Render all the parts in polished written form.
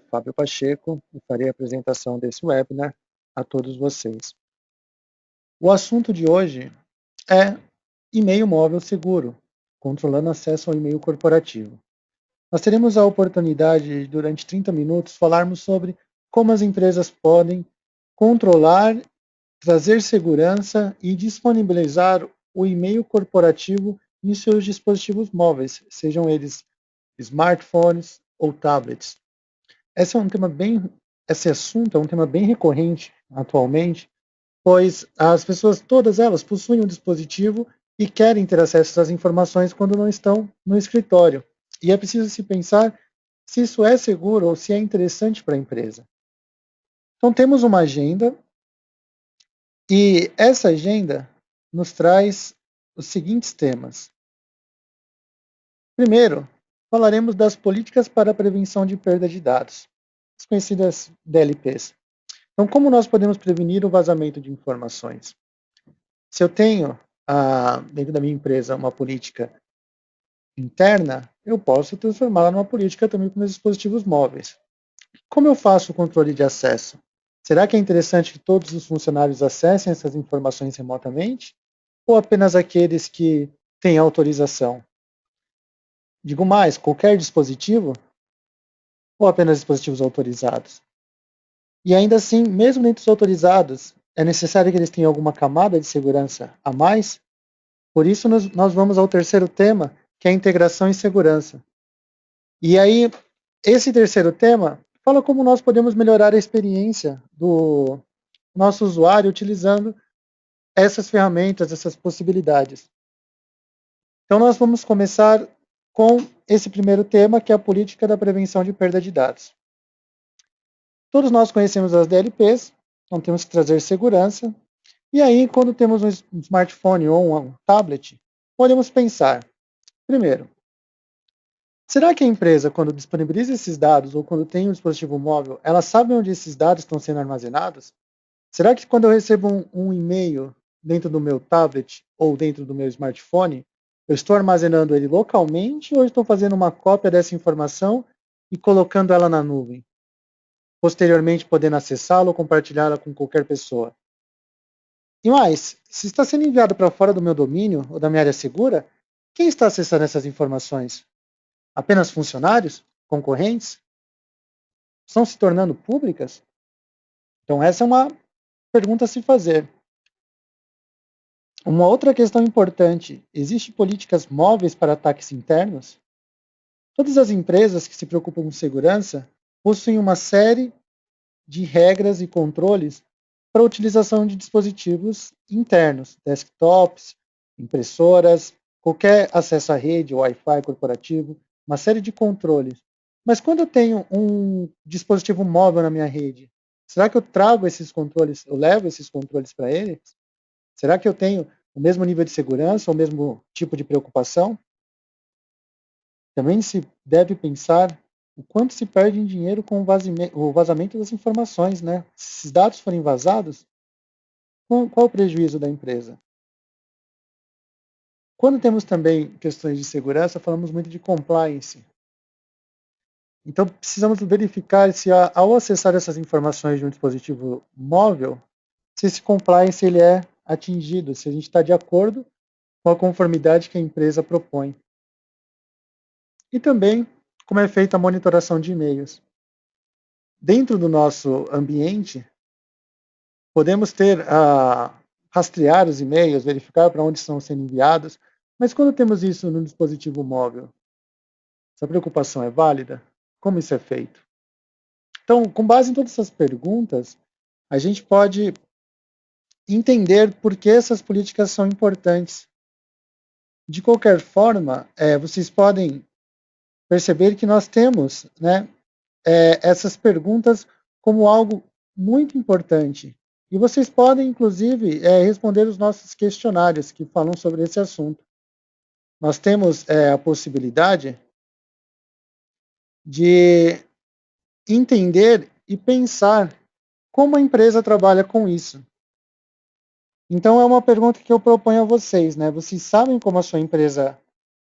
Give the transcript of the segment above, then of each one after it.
Fábio Pacheco e farei a apresentação desse webinar a todos vocês. O assunto de hoje é e-mail móvel seguro, controlando acesso ao e-mail corporativo. Nós teremos a oportunidade de, durante 30 minutos, falarmos sobre como as empresas podem controlar, trazer segurança e disponibilizar o e-mail corporativo em seus dispositivos móveis, sejam eles smartphones ou tablets. Esse assunto é um tema bem recorrente atualmente, pois as pessoas, todas elas, possuem um dispositivo e querem ter acesso às informações quando não estão no escritório. E é preciso se pensar se isso é seguro ou se é interessante para a empresa. Então temos uma agenda e essa agenda nos traz os seguintes temas. Primeiro, falaremos das políticas para a prevenção de perda de dados, as conhecidas DLPs. Então, como nós podemos prevenir o vazamento de informações? Se eu tenho, dentro da minha empresa, uma política interna, eu posso transformá-la numa política também para meus dispositivos móveis. Como eu faço o controle de acesso? Será que é interessante que todos os funcionários acessem essas informações remotamente? Ou apenas aqueles que têm autorização? Digo mais, qualquer dispositivo? Ou apenas dispositivos autorizados? E ainda assim, mesmo dentro dos autorizados, é necessário que eles tenham alguma camada de segurança a mais? Por isso, nós vamos ao terceiro tema, que é a integração e segurança. E aí, esse terceiro tema fala como nós podemos melhorar a experiência do nosso usuário utilizando essas ferramentas, essas possibilidades. Então, nós vamos começar com esse primeiro tema, que é a política da prevenção de perda de dados. Todos nós conhecemos as DLPs, então temos que trazer segurança. E aí, quando temos um smartphone ou um tablet, podemos pensar, primeiro, será que a empresa, quando disponibiliza esses dados ou quando tem um dispositivo móvel, ela sabe onde esses dados estão sendo armazenados? Será que quando eu recebo um e-mail dentro do meu tablet ou dentro do meu smartphone, eu estou armazenando ele localmente ou estou fazendo uma cópia dessa informação e colocando ela na nuvem? Posteriormente podendo acessá-la ou compartilhá-la com qualquer pessoa. E mais, se está sendo enviado para fora do meu domínio ou da minha área segura, quem está acessando essas informações? Apenas funcionários? Concorrentes? Estão se tornando públicas? Então essa é uma pergunta a se fazer. Uma outra questão importante, existem políticas móveis para ataques internos? Todas as empresas que se preocupam com segurança possuem uma série de regras e controles para a utilização de dispositivos internos, desktops, impressoras, qualquer acesso à rede, Wi-Fi corporativo, uma série de controles. Mas quando eu tenho um dispositivo móvel na minha rede, será que eu trago esses controles, eu levo esses controles para eles? Será que eu tenho o mesmo nível de segurança, o mesmo tipo de preocupação? Também se deve pensar o quanto se perde em dinheiro com o vazamento das informações, né? Se esses dados forem vazados, qual o prejuízo da empresa? Quando temos também questões de segurança, falamos muito de compliance. Então, precisamos verificar se ao acessar essas informações de um dispositivo móvel, se esse compliance ele é atingido, se a gente está de acordo com a conformidade que a empresa propõe. E também como é feita a monitoração de e-mails. Dentro do nosso ambiente, podemos rastrear os e-mails, verificar para onde estão sendo enviados, mas quando temos isso no dispositivo móvel, essa preocupação é válida? Como isso é feito? Então, com base em todas essas perguntas, a gente pode entender por que essas políticas são importantes. De qualquer forma, vocês podem perceber que nós temos, né, essas perguntas como algo muito importante. E vocês podem, inclusive, responder os nossos questionários que falam sobre esse assunto. Nós temos a possibilidade de entender e pensar como a empresa trabalha com isso. Então, é uma pergunta que eu proponho a vocês, né? Vocês sabem como a sua empresa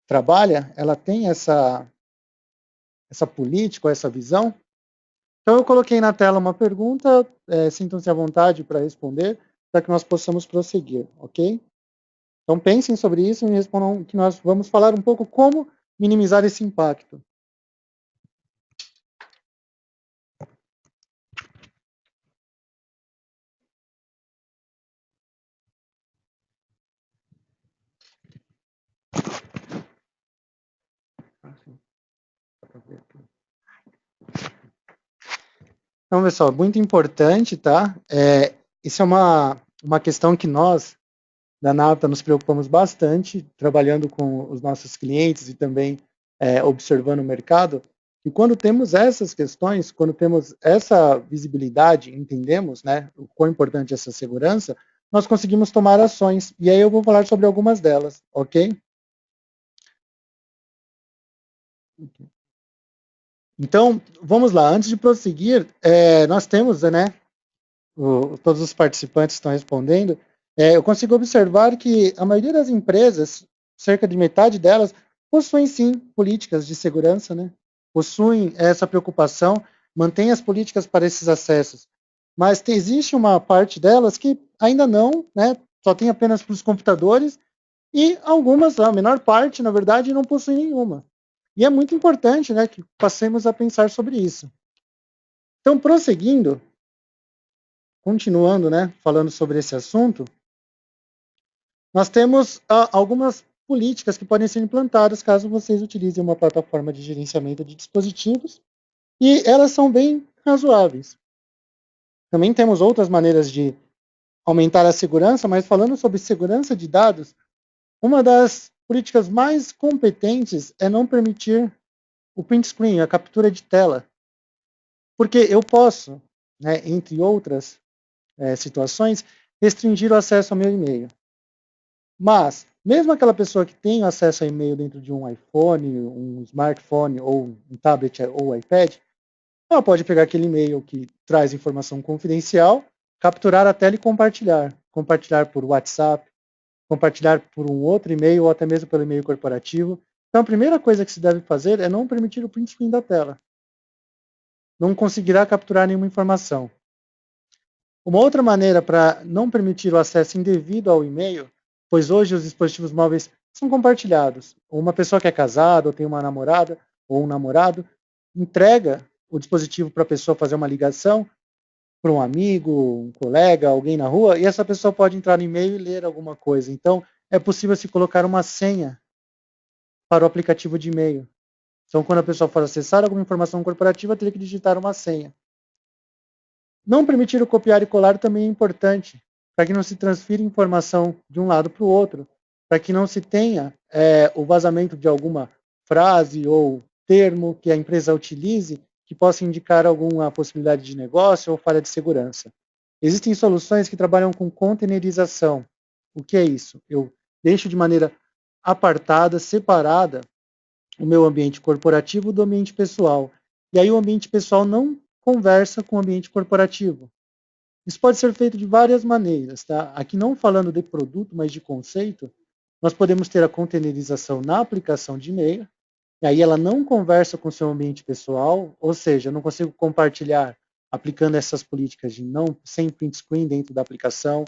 trabalha? Ela tem essa política, essa visão? Então, eu coloquei na tela uma pergunta, sintam-se à vontade para responder, para que nós possamos prosseguir, ok? Então, pensem sobre isso e me respondam que nós vamos falar um pouco como minimizar esse impacto. Então, pessoal, muito importante, tá? Isso é uma questão que nós, da Nata, nos preocupamos bastante, trabalhando com os nossos clientes e também observando o mercado. E quando temos essas questões, quando temos essa visibilidade, entendemos, né, o quão importante é essa segurança, nós conseguimos tomar ações. E aí eu vou falar sobre algumas delas, ok? Então, vamos lá. Antes de prosseguir, nós temos, né, todos os participantes estão respondendo, eu consigo observar que a maioria das empresas, cerca de metade delas, possuem sim políticas de segurança, né? Possuem essa preocupação, mantêm as políticas para esses acessos. Mas existe uma parte delas que ainda não, né? Só tem apenas para os computadores e algumas, a menor parte, na verdade, não possui nenhuma. E é muito importante, né, que passemos a pensar sobre isso. Então, prosseguindo, continuando, né, falando sobre esse assunto, nós temos algumas políticas que podem ser implantadas caso vocês utilizem uma plataforma de gerenciamento de dispositivos, e elas são bem razoáveis. Também temos outras maneiras de aumentar a segurança, mas falando sobre segurança de dados, uma das políticas mais competentes é não permitir o print screen, a captura de tela. Porque eu posso, né, entre outras situações, restringir o acesso ao meu e-mail. Mas, mesmo aquela pessoa que tem acesso a e-mail dentro de um iPhone, um smartphone, ou um tablet ou iPad, ela pode pegar aquele e-mail que traz informação confidencial, capturar a tela e compartilhar. Compartilhar por WhatsApp, compartilhar por um outro e-mail ou até mesmo pelo e-mail corporativo. Então, a primeira coisa que se deve fazer é não permitir o print screen da tela. Não conseguirá capturar nenhuma informação. Uma outra maneira para não permitir o acesso indevido ao e-mail, pois hoje os dispositivos móveis são compartilhados. Uma pessoa que é casada ou tem uma namorada ou um namorado entrega o dispositivo para a pessoa fazer uma ligação para um amigo, um colega, alguém na rua, e essa pessoa pode entrar no e-mail e ler alguma coisa. Então, é possível se colocar uma senha para o aplicativo de e-mail. Então, quando a pessoa for acessar alguma informação corporativa, teria que digitar uma senha. Não permitir o copiar e colar também é importante, para que não se transfira informação de um lado para o outro, para que não se tenha o vazamento de alguma frase ou termo que a empresa utilize que possa indicar alguma possibilidade de negócio ou falha de segurança. Existem soluções que trabalham com containerização. O que é isso? Eu deixo de maneira apartada, separada, o meu ambiente corporativo do ambiente pessoal. E aí o ambiente pessoal não conversa com o ambiente corporativo. Isso pode ser feito de várias maneiras, tá? Aqui não falando de produto, mas de conceito, nós podemos ter a containerização na aplicação de e-mail, e aí ela não conversa com o seu ambiente pessoal, ou seja, eu não consigo compartilhar aplicando essas políticas de não sem print screen dentro da aplicação,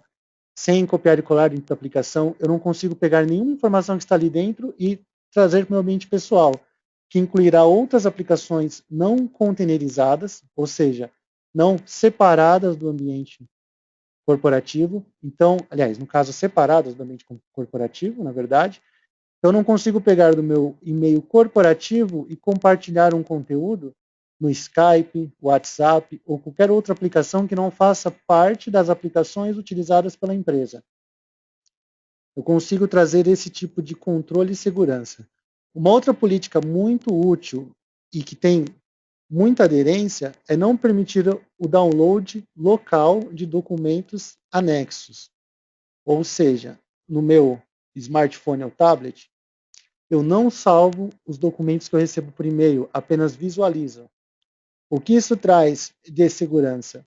sem copiar e colar dentro da aplicação, eu não consigo pegar nenhuma informação que está ali dentro e trazer para o meu ambiente pessoal, que incluirá outras aplicações não containerizadas, ou seja, não separadas do ambiente corporativo. Então, aliás, no caso, separadas do ambiente corporativo, na verdade. Eu não consigo pegar do meu e-mail corporativo e compartilhar um conteúdo no Skype, WhatsApp ou qualquer outra aplicação que não faça parte das aplicações utilizadas pela empresa. Eu consigo trazer esse tipo de controle e segurança. Uma outra política muito útil e que tem muita aderência é não permitir o download local de documentos anexos. Ou seja, no meu smartphone ou tablet, eu não salvo os documentos que eu recebo por e-mail, apenas visualizo. O que isso traz de segurança?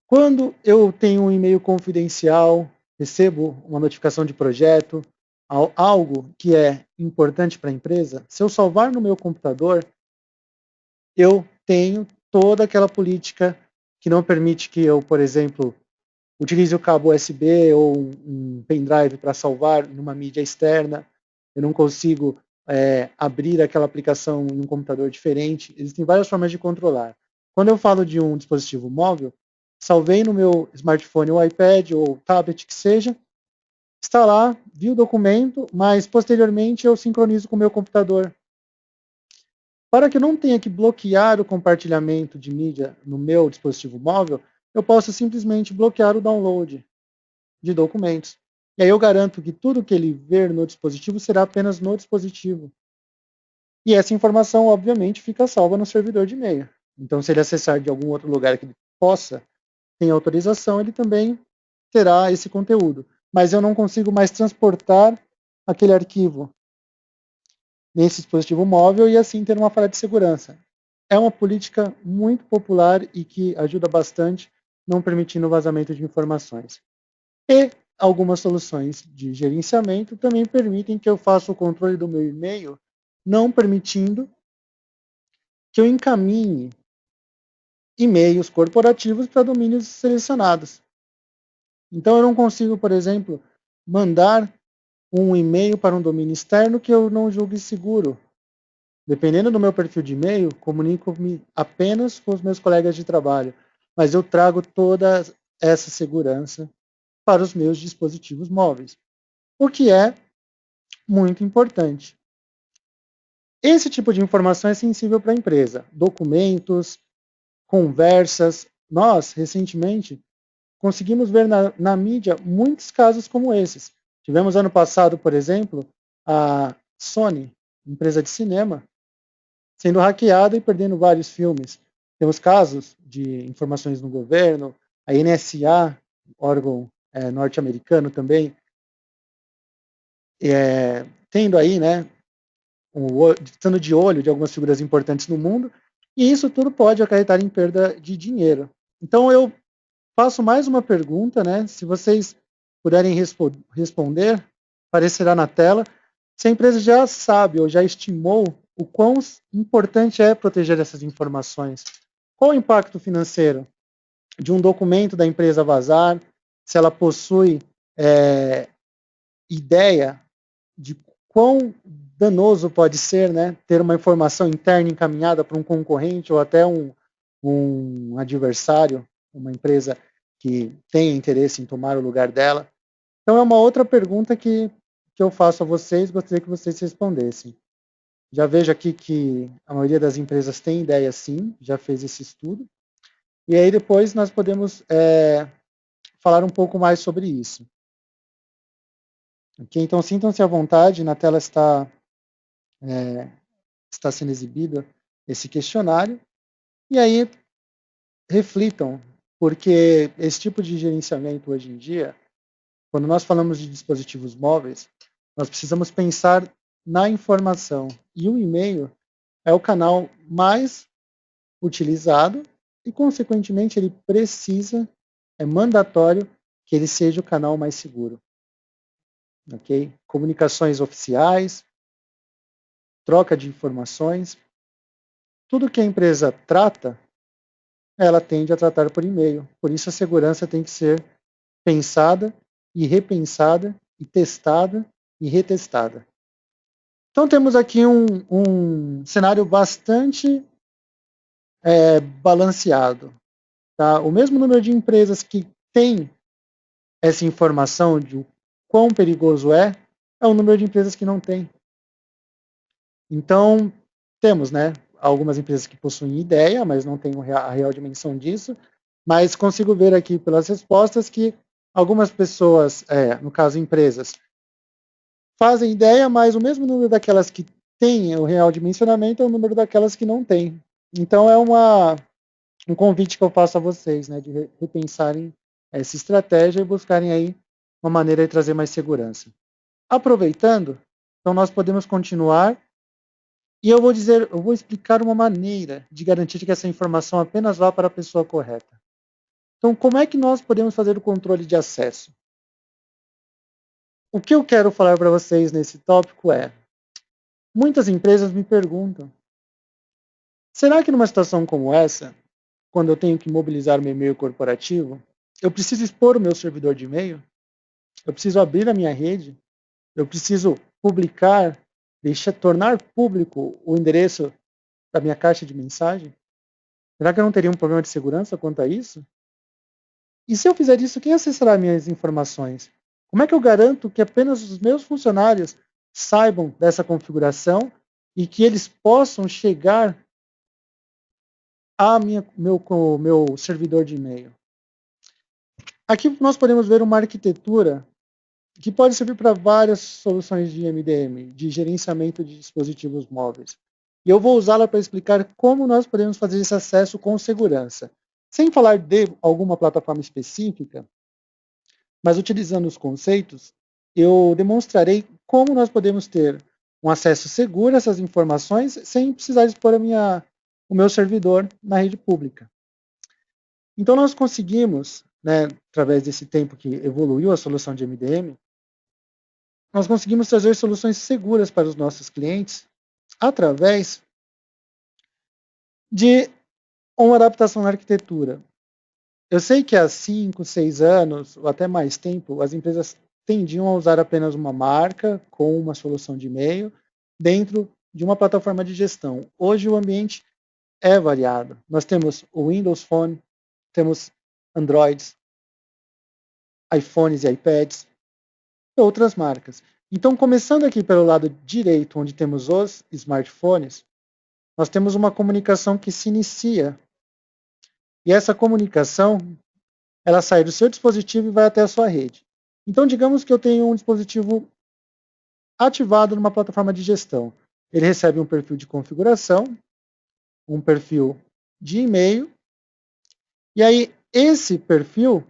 Quando eu tenho um e-mail confidencial, recebo uma notificação de projeto, algo que é importante para a empresa, se eu salvar no meu computador, eu tenho toda aquela política que não permite que eu, por exemplo, utilize o cabo USB ou um pendrive para salvar numa mídia externa. Eu não consigo abrir aquela aplicação em um computador diferente. Existem várias formas de controlar. Quando eu falo de um dispositivo móvel, salvei no meu smartphone ou iPad ou tablet que seja, está lá, vi o documento, mas posteriormente eu sincronizo com o meu computador. Para que eu não tenha que bloquear o compartilhamento de mídia no meu dispositivo móvel, eu posso simplesmente bloquear o download de documentos. E aí eu garanto que tudo que ele ver no dispositivo será apenas no dispositivo. E essa informação, obviamente, fica salva no servidor de e-mail. Então, se ele acessar de algum outro lugar que ele possa, tem autorização, ele também terá esse conteúdo. Mas eu não consigo mais transportar aquele arquivo nesse dispositivo móvel e assim ter uma falha de segurança. É uma política muito popular e que ajuda bastante, não permitindo o vazamento de informações. E algumas soluções de gerenciamento também permitem que eu faça o controle do meu e-mail, não permitindo que eu encaminhe e-mails corporativos para domínios selecionados. Então eu não consigo, por exemplo, mandar um e-mail para um domínio externo que eu não julgue seguro. Dependendo do meu perfil de e-mail, comunico-me apenas com os meus colegas de trabalho, mas eu trago toda essa segurança para os meus dispositivos móveis, o que é muito importante. Esse tipo de informação é sensível para a empresa. Documentos, conversas. Nós, recentemente, conseguimos ver na mídia muitos casos como esses. Tivemos ano passado, por exemplo, a Sony, empresa de cinema, sendo hackeada e perdendo vários filmes. Temos casos de informações no governo, a NSA, órgão norte-americano também, tendo aí, né, estando de olho de algumas figuras importantes no mundo, e isso tudo pode acarretar em perda de dinheiro. Então eu faço mais uma pergunta, né? Se vocês puderem responder, aparecerá na tela. Se a empresa já sabe ou já estimou o quão importante é proteger essas informações. Qual o impacto financeiro de um documento da empresa vazar? Se ela possui ideia de quão danoso pode ser, né, ter uma informação interna encaminhada para um concorrente ou até um adversário, uma empresa que tenha interesse em tomar o lugar dela. Então é uma outra pergunta que eu faço a vocês, gostaria que vocês respondessem. Já vejo aqui que a maioria das empresas tem ideia sim, já fez esse estudo. E aí depois nós podemos falar um pouco mais sobre isso. Okay? Então sintam-se à vontade, na tela está sendo exibido esse questionário. E aí reflitam, porque esse tipo de gerenciamento hoje em dia, quando nós falamos de dispositivos móveis, nós precisamos pensar na informação. E o e-mail é o canal mais utilizado e, consequentemente, ele precisa, é mandatório que ele seja o canal mais seguro. Ok? Comunicações oficiais, troca de informações, tudo que a empresa trata, ela tende a tratar por e-mail. Por isso a segurança tem que ser pensada e repensada e testada e retestada. Então temos aqui um cenário bastante balanceado. Tá? O mesmo número de empresas que tem essa informação de o quão perigoso é o número de empresas que não tem. Então, temos, né, algumas empresas que possuem ideia, mas não têm a real dimensão disso, mas consigo ver aqui pelas respostas que algumas pessoas, no caso empresas, fazem ideia, mas o mesmo número daquelas que têm o real dimensionamento é o número daquelas que não têm. Então, é um convite que eu faço a vocês, né, de repensarem essa estratégia e buscarem aí uma maneira de trazer mais segurança. Aproveitando, então nós podemos continuar e eu vou explicar uma maneira de garantir que essa informação apenas vá para a pessoa correta. Então, como é que nós podemos fazer o controle de acesso? O que eu quero falar para vocês nesse tópico é, muitas empresas me perguntam, será que numa situação como essa, quando eu tenho que mobilizar o meu e-mail corporativo, eu preciso expor o meu servidor de e-mail, eu preciso abrir a minha rede, eu preciso publicar, tornar público o endereço da minha caixa de mensagem? Será que eu não teria um problema de segurança quanto a isso? E se eu fizer isso, quem acessará minhas informações? Como é que eu garanto que apenas os meus funcionários saibam dessa configuração e que eles possam chegar a meu servidor de e-mail? Aqui nós podemos ver uma arquitetura que pode servir para várias soluções de MDM, de gerenciamento de dispositivos móveis. E eu vou usá-la para explicar como nós podemos fazer esse acesso com segurança. Sem falar de alguma plataforma específica, mas utilizando os conceitos, eu demonstrarei como nós podemos ter um acesso seguro a essas informações sem precisar expor o meu servidor na rede pública. Então nós conseguimos, né, através desse tempo que evoluiu a solução de MDM, nós conseguimos trazer soluções seguras para os nossos clientes através de uma adaptação na arquitetura. Eu sei que há 5, 6 anos, ou até mais tempo, as empresas tendiam a usar apenas uma marca com uma solução de e-mail dentro de uma plataforma de gestão. Hoje o ambiente é variado. Nós temos o Windows Phone, temos Androids, iPhones e iPads, e outras marcas. Então, começando aqui pelo lado direito, onde temos os smartphones, nós temos uma comunicação que se inicia. E essa comunicação, ela sai do seu dispositivo e vai até a sua rede. Então, digamos que eu tenho um dispositivo ativado numa plataforma de gestão. Ele recebe um perfil de configuração, um perfil de e-mail, e aí esse perfil,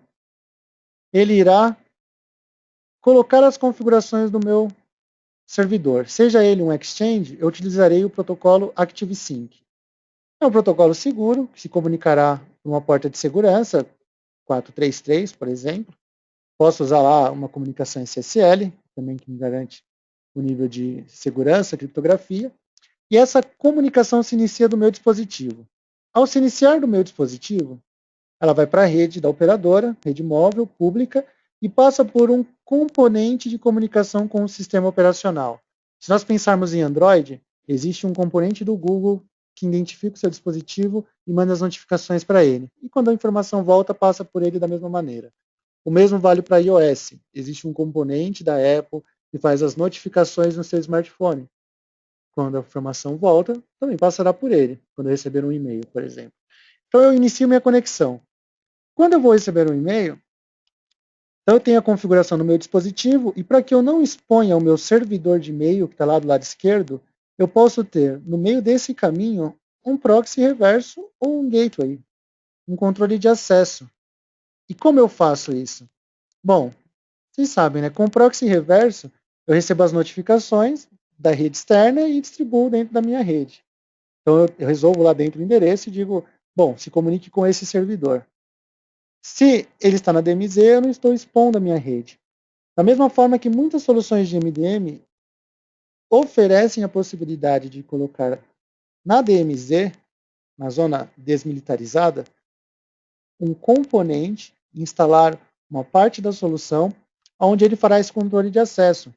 ele irá colocar as configurações do meu servidor. Seja ele um Exchange, eu utilizarei o protocolo ActiveSync. É um protocolo seguro, que se comunicará por uma porta de segurança, 433, por exemplo. Posso usar lá uma comunicação SSL, também que me garante o nível de segurança, criptografia. E essa comunicação se inicia do meu dispositivo. Ao se iniciar do meu dispositivo, ela vai para a rede da operadora, rede móvel, pública, e passa por um componente de comunicação com o sistema operacional. Se nós pensarmos em Android, existe um componente do Google que identifica o seu dispositivo e manda as notificações para ele. E quando a informação volta, passa por ele da mesma maneira. O mesmo vale para iOS. Existe um componente da Apple que faz as notificações no seu smartphone. Quando a informação volta, também passará por ele, quando eu receber um e-mail, por exemplo. Então eu inicio minha conexão. Quando eu vou receber um e-mail, então eu tenho a configuração no meu dispositivo e para que eu não exponha o meu servidor de e-mail, que está lá do lado esquerdo, eu posso ter, no meio desse caminho, um proxy reverso ou um gateway, um controle de acesso. E como eu faço isso? Bom, vocês sabem, né? Com o proxy reverso, eu recebo as notificações da rede externa e distribuo dentro da minha rede. Então eu resolvo lá dentro o endereço e digo, bom, se comunique com esse servidor. Se ele está na DMZ, eu não estou expondo a minha rede. Da mesma forma que muitas soluções de MDM oferecem a possibilidade de colocar na DMZ, na zona desmilitarizada, um componente, instalar uma parte da solução, onde ele fará esse controle de acesso.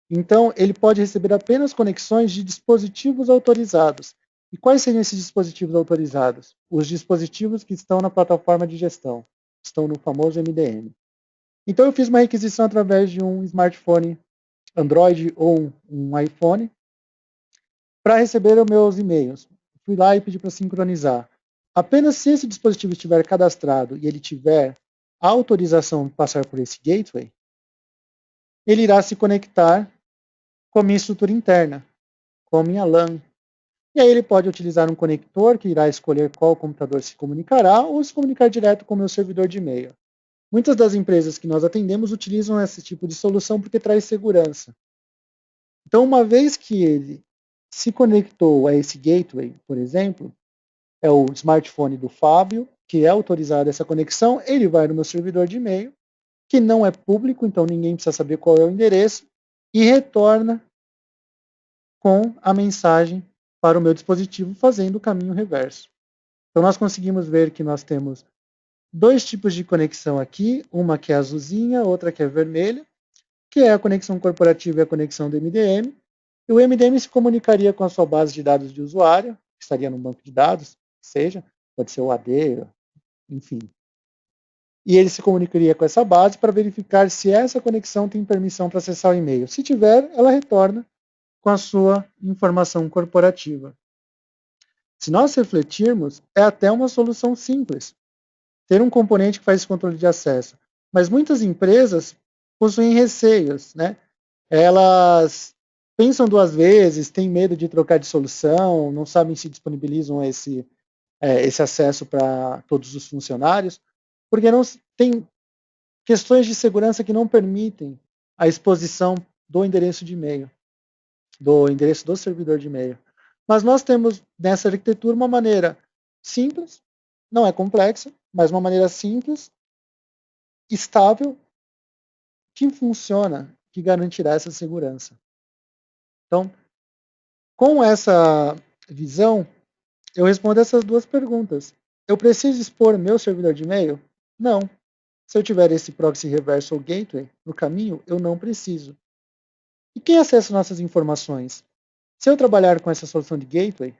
Então, ele pode receber apenas conexões de dispositivos autorizados. E quais seriam esses dispositivos autorizados? Os dispositivos que estão na plataforma de gestão, estão no famoso MDM. Então, eu fiz uma requisição através de um smartphone Android ou um iPhone para receber os meus e-mails. Fui lá e pedi para sincronizar. Apenas se esse dispositivo estiver cadastrado e ele tiver autorização de passar por esse gateway, ele irá se conectar com a minha estrutura interna, com a minha LAN. E aí ele pode utilizar um conector que irá escolher qual computador se comunicará ou se comunicar direto com o meu servidor de e-mail. Muitas das empresas que nós atendemos utilizam esse tipo de solução porque traz segurança. Então, uma vez que ele se conectou a esse gateway, por exemplo, é o smartphone do Fábio, que é autorizado essa conexão, ele vai no meu servidor de e-mail, que não é público, então ninguém precisa saber qual é o endereço, e retorna com a mensagem para o meu dispositivo fazendo o caminho reverso. Então, nós conseguimos ver que nós temos dois tipos de conexão aqui, uma que é azulzinha, outra que é vermelha, que é a conexão corporativa e a conexão do MDM. E o MDM se comunicaria com a sua base de dados de usuário, que estaria num banco de dados, seja, pode ser o AD, enfim. E ele se comunicaria com essa base para verificar se essa conexão tem permissão para acessar o e-mail. Se tiver, ela retorna com a sua informação corporativa. Se nós refletirmos, é até uma solução simples, ter um componente que faz esse controle de acesso. Mas muitas empresas possuem receios, né? Elas pensam duas vezes, têm medo de trocar de solução, não sabem se disponibilizam esse acesso para todos os funcionários, porque não tem questões de segurança que não permitem a exposição do endereço de e-mail, do endereço do servidor de e-mail. Mas nós temos nessa arquitetura uma maneira simples, não é complexa, mas uma maneira simples, estável, que funciona, que garantirá essa segurança. Então, com essa visão, eu respondo essas duas perguntas. Eu preciso expor meu servidor de e-mail? Não. Se eu tiver esse proxy reverso ou gateway no caminho, eu não preciso. E quem acessa nossas informações? Se eu trabalhar com essa solução de gateway,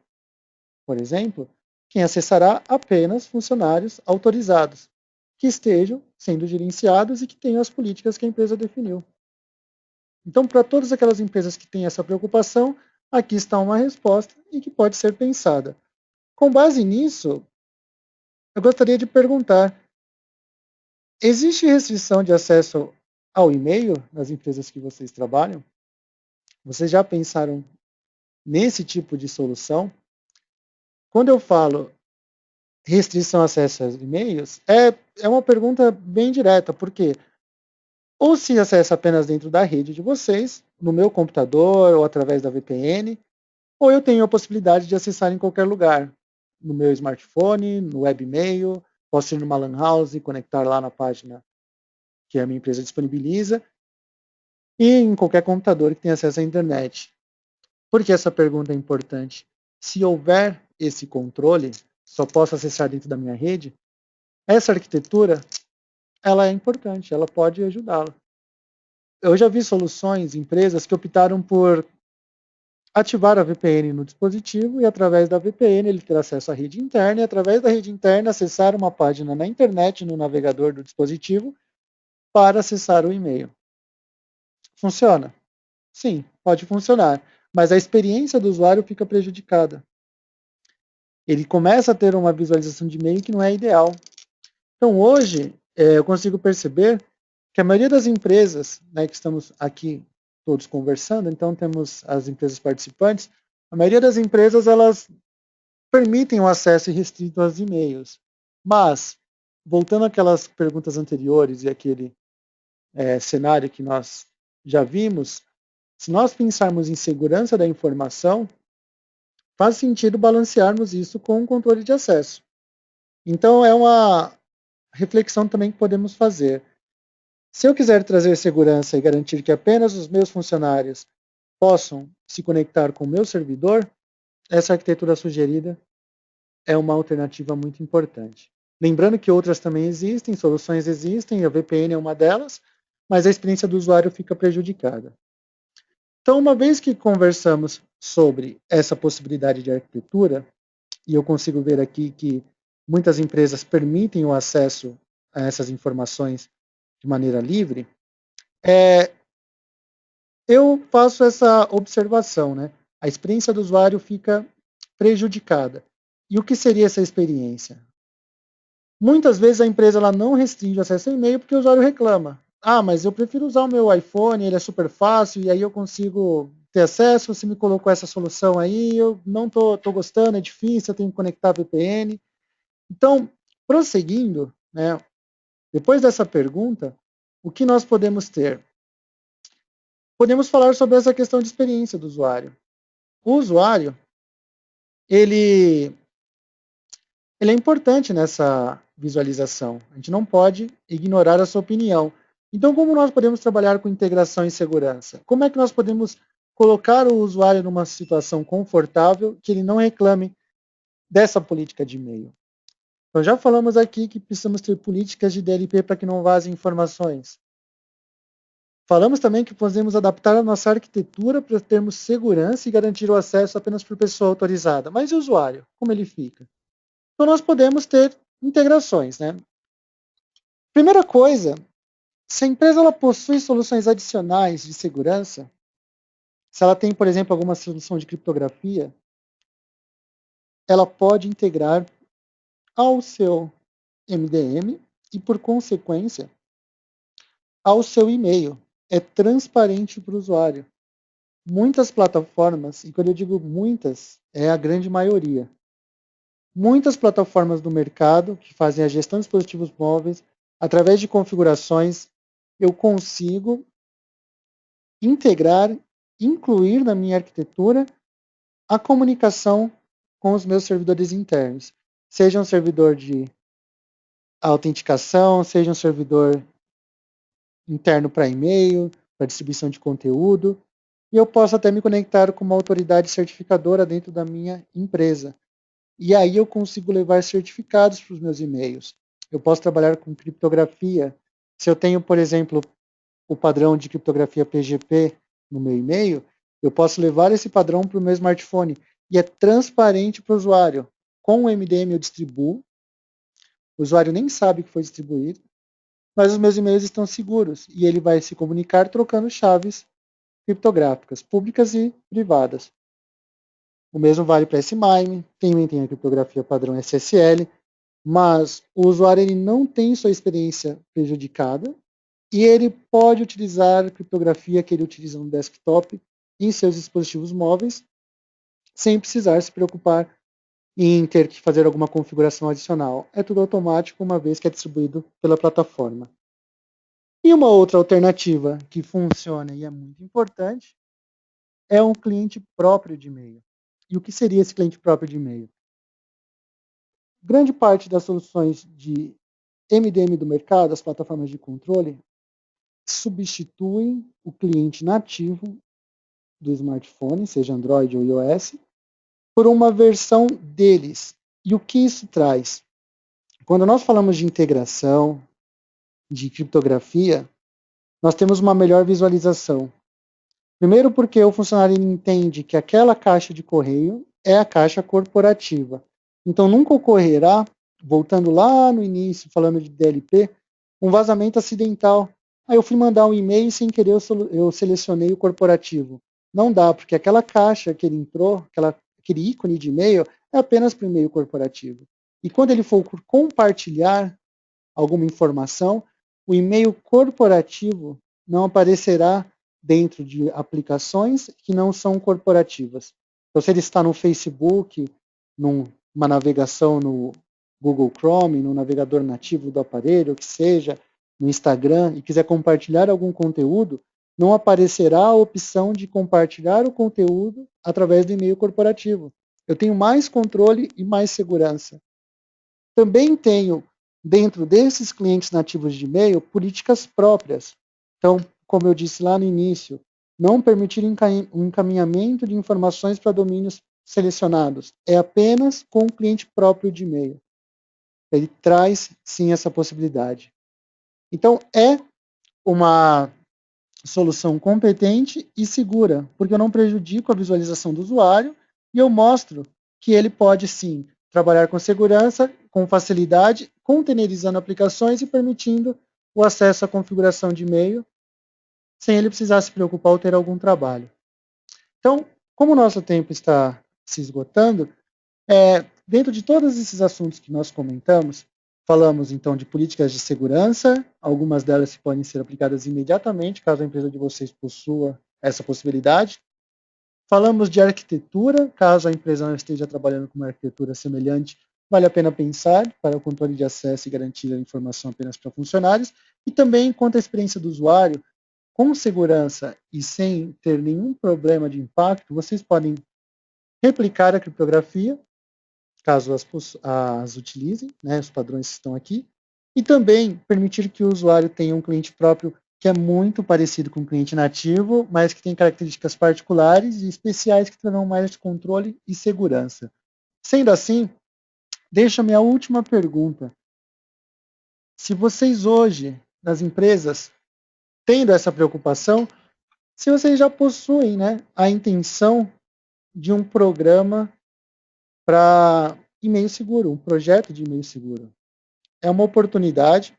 por exemplo, quem acessará apenas funcionários autorizados, que estejam sendo gerenciados e que tenham as políticas que a empresa definiu. Então, para todas aquelas empresas que têm essa preocupação, aqui está uma resposta e que pode ser pensada. Com base nisso, eu gostaria de perguntar: existe restrição de acesso ao e-mail nas empresas que vocês trabalham? Vocês já pensaram nesse tipo de solução? Quando eu falo restrição de acesso aos e-mails, é uma pergunta bem direta, porque ou se acessa apenas dentro da rede de vocês, no meu computador ou através da VPN, ou eu tenho a possibilidade de acessar em qualquer lugar, no meu smartphone, no webmail, posso ir numa LAN house e conectar lá na página que a minha empresa disponibiliza, e em qualquer computador que tenha acesso à internet. Por que essa pergunta é importante? Se houver esse controle, só posso acessar dentro da minha rede, essa arquitetura, ela é importante, ela pode ajudá-lo. Eu já vi soluções, empresas que optaram por ativar a VPN no dispositivo e através da VPN ele ter acesso à rede interna e através da rede interna acessar uma página na internet no navegador do dispositivo para acessar o e-mail. Funciona? Sim, pode funcionar, mas a experiência do usuário fica prejudicada. Ele começa a ter uma visualização de e-mail que não é ideal. Então hoje eu consigo perceber que a maioria das empresas, né, que estamos aqui todos conversando, então temos as empresas participantes, a maioria das empresas elas permitem o acesso irrestrito aos e-mails. Mas, voltando àquelas perguntas anteriores e aquele cenário que nós já vimos, se nós pensarmos em segurança da informação, faz sentido balancearmos isso com o controle de acesso. Então, é uma reflexão também que podemos fazer. Se eu quiser trazer segurança e garantir que apenas os meus funcionários possam se conectar com o meu servidor, essa arquitetura sugerida é uma alternativa muito importante. Lembrando que outras também existem, soluções existem, a VPN é uma delas, mas a experiência do usuário fica prejudicada. Então, uma vez que conversamos sobre essa possibilidade de arquitetura, e eu consigo ver aqui que muitas empresas permitem o acesso a essas informações de maneira livre, eu faço essa observação, né? A experiência do usuário fica prejudicada. E o que seria essa experiência? Muitas vezes a empresa ela não restringe o acesso ao e-mail porque o usuário reclama. Ah, mas eu prefiro usar o meu iPhone, ele é super fácil e aí eu consigo ter acesso. Você me colocou essa solução aí, eu não tô gostando, é difícil, eu tenho que conectar a VPN. Então, prosseguindo, né, depois dessa pergunta, o que nós podemos ter? Podemos falar sobre essa questão de experiência do usuário. O usuário, ele é importante nessa visualização. A gente não pode ignorar a sua opinião. Então, como nós podemos trabalhar com integração e segurança? Como é que nós podemos colocar o usuário numa situação confortável que ele não reclame dessa política de e-mail? Então, já falamos aqui que precisamos ter políticas de DLP para que não vazem informações. Falamos também que podemos adaptar a nossa arquitetura para termos segurança e garantir o acesso apenas por pessoa autorizada. Mas e o usuário? Como ele fica? Então, nós podemos ter integrações, né? Primeira coisa, se a empresa ela possui soluções adicionais de segurança, se ela tem, por exemplo, alguma solução de criptografia, ela pode integrar ao seu MDM e, por consequência, ao seu e-mail. É transparente para o usuário. Muitas plataformas, e quando eu digo muitas, é a grande maioria, muitas plataformas do mercado que fazem a gestão de dispositivos móveis, através de configurações, eu consigo integrar, incluir na minha arquitetura a comunicação com os meus servidores internos. Seja um servidor de autenticação, seja um servidor interno para e-mail, para distribuição de conteúdo, e eu posso até me conectar com uma autoridade certificadora dentro da minha empresa. E aí eu consigo levar certificados para os meus e-mails. Eu posso trabalhar com criptografia. Se eu tenho, por exemplo, o padrão de criptografia PGP no meu e-mail, eu posso levar esse padrão para o meu smartphone. E é transparente para o usuário. Com o MDM eu distribuo, o usuário nem sabe que foi distribuído, mas os meus e-mails estão seguros e ele vai se comunicar trocando chaves criptográficas, públicas e privadas. O mesmo vale para SMIME, também tem a criptografia padrão SSL, mas o usuário ele não tem sua experiência prejudicada e ele pode utilizar a criptografia que ele utiliza no desktop em seus dispositivos móveis, sem precisar se preocupar em ter que fazer alguma configuração adicional. É tudo automático, uma vez que é distribuído pela plataforma. E uma outra alternativa que funciona e é muito importante é um cliente próprio de e-mail. E o que seria esse cliente próprio de e-mail? Grande parte das soluções de MDM do mercado, as plataformas de controle, substituem o cliente nativo do smartphone, seja Android ou iOS, por uma versão deles. E o que isso traz? Quando nós falamos de integração, de criptografia, nós temos uma melhor visualização. Primeiro porque o funcionário entende que aquela caixa de correio é a caixa corporativa. Então nunca ocorrerá, voltando lá no início, falando de DLP, um vazamento acidental. Aí eu fui mandar um e-mail e sem querer eu selecionei o corporativo. Não dá, porque aquela caixa que ele entrou, aquele ícone de e-mail, é apenas para o e-mail corporativo. E quando ele for compartilhar alguma informação, o e-mail corporativo não aparecerá dentro de aplicações que não são corporativas. Então, se ele está no Facebook, numa navegação no Google Chrome, no navegador nativo do aparelho, que seja, no Instagram, e quiser compartilhar algum conteúdo, não aparecerá a opção de compartilhar o conteúdo através do e-mail corporativo. Eu tenho mais controle e mais segurança. Também tenho, dentro desses clientes nativos de e-mail, políticas próprias. Então, como eu disse lá no início, não permitir um encaminhamento de informações para domínios selecionados. É apenas com o cliente próprio de e-mail. Ele traz, sim, essa possibilidade. Então, é uma solução competente e segura, porque eu não prejudico a visualização do usuário e eu mostro que ele pode, sim, trabalhar com segurança, com facilidade, containerizando aplicações e permitindo o acesso à configuração de e-mail sem ele precisar se preocupar ou ter algum trabalho. Então, como o nosso tempo está se esgotando, dentro de todos esses assuntos que nós comentamos, falamos então de políticas de segurança, algumas delas podem ser aplicadas imediatamente, caso a empresa de vocês possua essa possibilidade. Falamos de arquitetura, caso a empresa não esteja trabalhando com uma arquitetura semelhante, vale a pena pensar para o controle de acesso e garantir a informação apenas para funcionários. E também, quanto à experiência do usuário, com segurança e sem ter nenhum problema de impacto, vocês podem replicar a criptografia, caso as utilizem, né, os padrões que estão aqui, e também permitir que o usuário tenha um cliente próprio que é muito parecido com o cliente nativo, mas que tem características particulares e especiais que trarão mais controle e segurança. Sendo assim, deixo a minha última pergunta. Se vocês hoje, nas empresas, tendo essa preocupação, se vocês já possuem, né, a intenção de um programa para e-mail seguro, um projeto de e-mail seguro. É uma oportunidade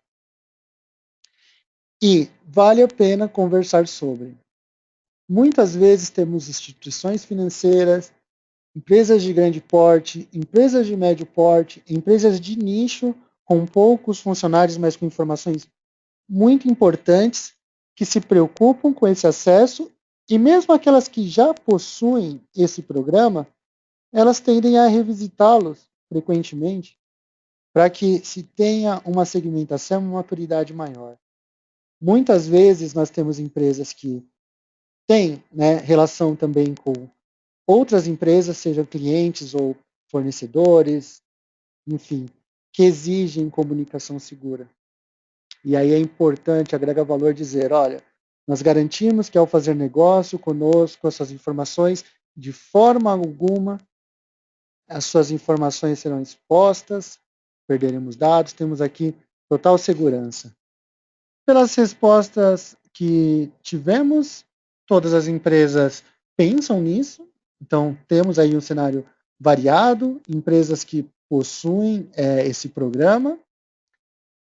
e vale a pena conversar sobre. Muitas vezes temos instituições financeiras, empresas de grande porte, empresas de médio porte, empresas de nicho com poucos funcionários, mas com informações muito importantes, que se preocupam com esse acesso, e mesmo aquelas que já possuem esse programa, elas tendem a revisitá-los frequentemente para que se tenha uma segmentação e uma maturidade maior. Muitas vezes nós temos empresas que têm, né, relação também com outras empresas, sejam clientes ou fornecedores, enfim, que exigem comunicação segura. E aí é importante, agrega valor, dizer, olha, nós garantimos que ao fazer negócio conosco, as suas informações, de forma alguma, as suas informações serão expostas, perderemos dados, temos aqui total segurança. Pelas respostas que tivemos, todas as empresas pensam nisso, então temos aí um cenário variado, empresas que possuem esse programa,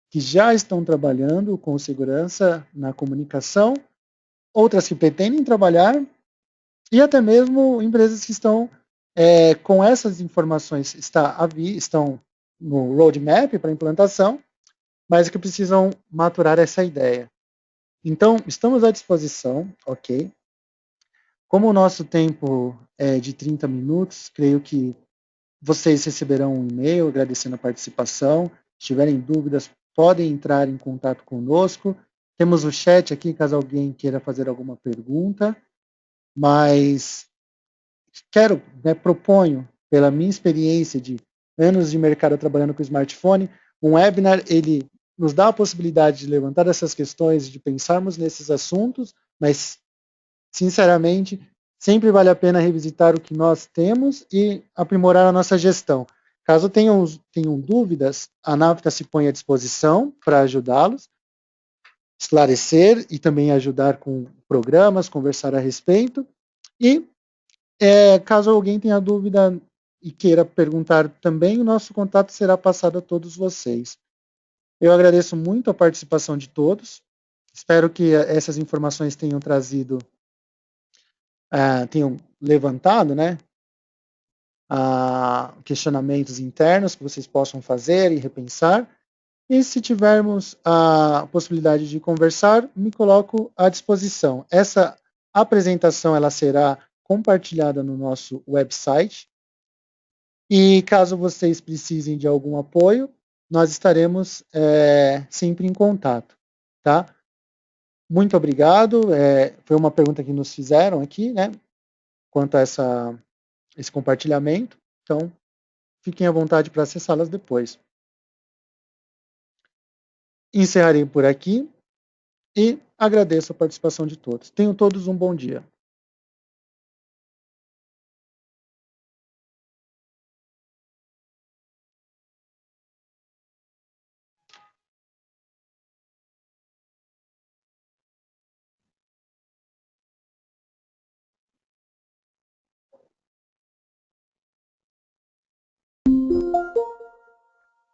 que já estão trabalhando com segurança na comunicação, outras que pretendem trabalhar, e até mesmo empresas que estão com essas informações, estão no roadmap para implantação, mas que precisam maturar essa ideia. Então, estamos à disposição, ok? Como o nosso tempo é de 30 minutos, creio que vocês receberão um e-mail agradecendo a participação. Se tiverem dúvidas, podem entrar em contato conosco. Temos o chat aqui, caso alguém queira fazer alguma pergunta. Mas proponho, pela minha experiência de anos de mercado trabalhando com smartphone, um webinar, ele nos dá a possibilidade de levantar essas questões, de pensarmos nesses assuntos, mas, sinceramente, sempre vale a pena revisitar o que nós temos e aprimorar a nossa gestão. Caso tenham dúvidas, a Navita se põe à disposição para ajudá-los, esclarecer e também ajudar com programas, conversar a respeito. E, caso alguém tenha dúvida e queira perguntar também, o nosso contato será passado a todos vocês. Eu agradeço muito a participação de todos. Espero que essas informações tenham trazido, tenham levantado, né, questionamentos internos que vocês possam fazer e repensar. E se tivermos a possibilidade de conversar, me coloco à disposição. Essa apresentação ela será compartilhada no nosso website. E caso vocês precisem de algum apoio, nós estaremos sempre em contato, tá? Muito obrigado. Foi uma pergunta que nos fizeram aqui, né? Quanto a esse compartilhamento. Então, fiquem à vontade para acessá-las depois. Encerrarei por aqui e agradeço a participação de todos. Tenham todos um bom dia.